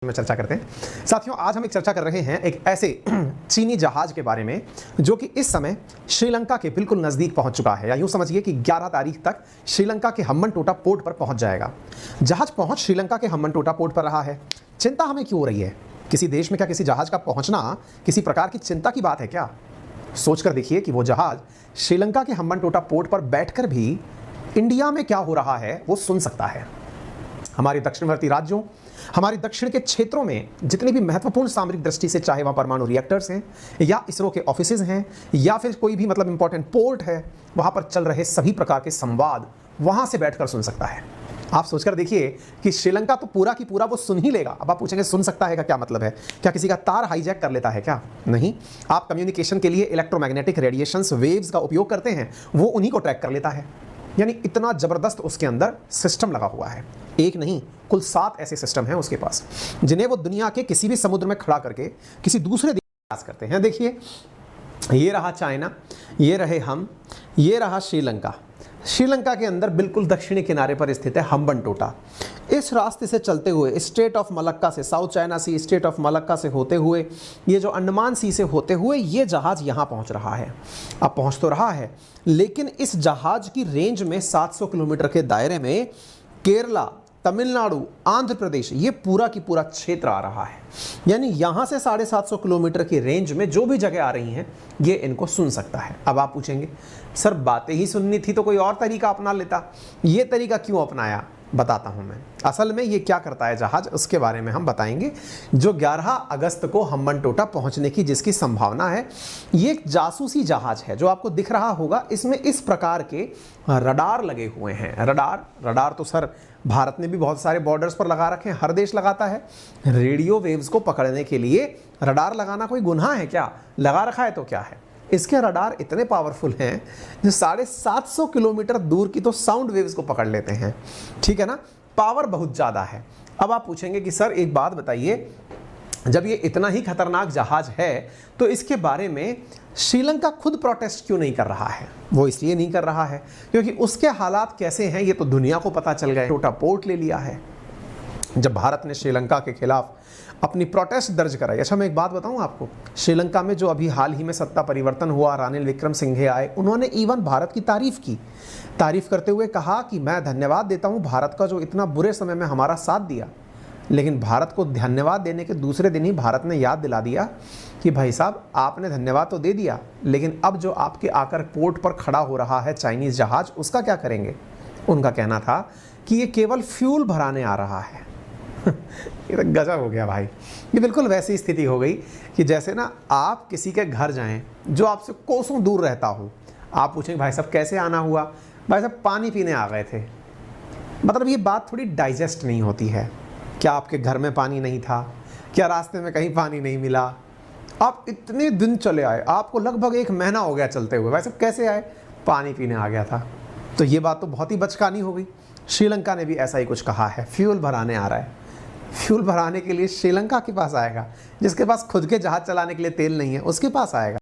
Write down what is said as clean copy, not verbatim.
में चर्चा करते हैं। साथियों, आज हम एक चर्चा कर रहे हैं एक ऐसे चीनी जहाज के बारे में जो कि इस समय श्रीलंका के बिल्कुल नज़दीक पहुंच चुका है, या यूं समझिए कि 11 तारीख तक श्रीलंका के हम्बनटोटा पोर्ट पर पहुंच जाएगा। जहाज पहुंच श्रीलंका के हम्बनटोटा पोर्ट पर रहा है। चिंता हमें क्यों हो रही है? किसी देश में क्या किसी जहाज का पहुंचना किसी प्रकार की चिंता की बात है क्या? सोचकर देखिए कि वो जहाज श्रीलंका के हम्बनटोटा पोर्ट पर बैठकर भी इंडिया में क्या हो रहा है वो सुन सकता है। हमारे दक्षिणवर्ती राज्यों, हमारे दक्षिण के क्षेत्रों में जितनी भी महत्वपूर्ण सामरिक दृष्टि से, चाहे वहाँ परमाणु रिएक्टर्स हैं या इसरो के ऑफिसेज हैं या फिर कोई भी इंपॉर्टेंट पोर्ट है, वहाँ पर चल रहे सभी प्रकार के संवाद वहाँ से बैठकर सुन सकता है। आप सोचकर देखिए कि श्रीलंका तो पूरा की पूरा वो सुन ही लेगा। अब आप पूछेंगे सुन सकता है का क्या मतलब है? क्या किसी का तार हाईजैक कर लेता है क्या? नहीं। आप कम्युनिकेशन के लिए इलेक्ट्रोमैग्नेटिक रेडिएशंस, वेव्स का उपयोग करते हैं, वो उन्हीं को ट्रैक कर लेता है। यानी इतना ज़बरदस्त उसके अंदर सिस्टम लगा हुआ है। एक नहीं, कुल 7 ऐसे सिस्टम हैं उसके पास, जिन्हें वो दुनिया के किसी भी समुद्र में खड़ा करके किसी दूसरे देश में प्रयास करते हैं। देखिए, ये रहा चाइना, ये रहे हम, ये रहा श्रीलंका। श्रीलंका के अंदर बिल्कुल दक्षिणी किनारे पर स्थित है हम्बनटोटा। इस रास्ते से चलते हुए स्टेट ऑफ मलक्का से, south China sea strait of Malacca से होते हुए, ये जो अंडमान सी से होते हुए ये जहाज़ यहाँ पहुँच रहा है। अब पहुँच तो रहा है, लेकिन इस जहाज़ की रेंज में 700 किलोमीटर के दायरे में केरला, तमिलनाडु, आंध्र प्रदेश, ये पूरा की पूरा क्षेत्र आ रहा है। यानी यहाँ से 750 किलोमीटर की रेंज में जो भी जगह आ रही हैं, ये इनको सुन सकता है। अब आप पूछेंगे सर, बातें ही सुननी थी तो कोई और तरीका अपना लेता, ये तरीका क्यों अपनाया? बताता हूं मैं। असल में ये क्या करता है जहाज, उसके बारे में हम बताएंगे। जो 11 अगस्त को हम्बनटोटा पहुंचने की जिसकी संभावना है, ये एक जासूसी जहाज है जो आपको दिख रहा होगा। इसमें इस प्रकार के रडार लगे हुए हैं। रडार तो सर भारत ने भी बहुत सारे बॉर्डर्स पर लगा रखे हैं, हर देश लगाता है। रेडियो वेव्स को पकड़ने के लिए रडार लगाना कोई गुनाह है क्या? लगा रखा है तो क्या है। इसके रडार इतने पावरफुल हैं जो 750 किलोमीटर दूर की तो साउंड वेव्स को पकड़ लेते हैं। ठीक है ना, पावर बहुत ज़्यादा है। अब आप पूछेंगे कि सर एक बात बताइए, जब ये इतना ही खतरनाक जहाज है तो इसके बारे में श्रीलंका खुद प्रोटेस्ट क्यों नहीं कर रहा है? वो इसलिए नहीं कर रहा है क्योंकि उसके हालात कैसे हैं ये तो दुनिया को पता चल गए। टोटा पोर्ट ले लिया है। जब भारत ने श्रीलंका के खिलाफ अपनी प्रोटेस्ट दर्ज कराई। अच्छा, मैं एक बात बताऊं आपको, श्रीलंका में जो अभी हाल ही में सत्ता परिवर्तन हुआ, रानिल विक्रमसिंघे आए, उन्होंने इवन भारत की तारीफ करते हुए कहा कि मैं धन्यवाद देता हूं भारत का जो इतना बुरे समय में हमारा साथ दिया। लेकिन भारत को धन्यवाद देने के दूसरे दिन ही भारत ने याद दिला दिया कि भाई साहब, आपने धन्यवाद तो दे दिया, लेकिन अब जो आपके आकर पोर्ट पर खड़ा हो रहा है चाइनीज़ जहाज, उसका क्या करेंगे? उनका कहना था कि ये केवल फ्यूल भराने आ रहा है। ये तो गजब हो गया भाई। ये बिल्कुल वैसी स्थिति हो गई कि जैसे ना आप किसी के घर जाएं जो आपसे कोसों दूर रहता हो। आप पूछेंगे भाई साहब कैसे आना हुआ? भाई साहब पानी पीने आ गए थे। मतलब ये बात थोड़ी डाइजेस्ट नहीं होती है। क्या आपके घर में पानी नहीं था? क्या रास्ते में कहीं पानी नहीं मिला? आप इतने दिन चले आए, आपको लगभग 1 महीना हो गया चलते हुए, भाई साहब कैसे आए? पानी पीने आ गया था। तो ये बात तो बहुत ही बचकानी हो गई। श्रीलंका ने भी ऐसा ही कुछ कहा है, फ्यूल भराने आ रहा है। फ्यूल भराने के लिए श्रीलंका के पास आएगा? जिसके पास खुद के जहाज चलाने के लिए तेल नहीं है, उसके पास आएगा?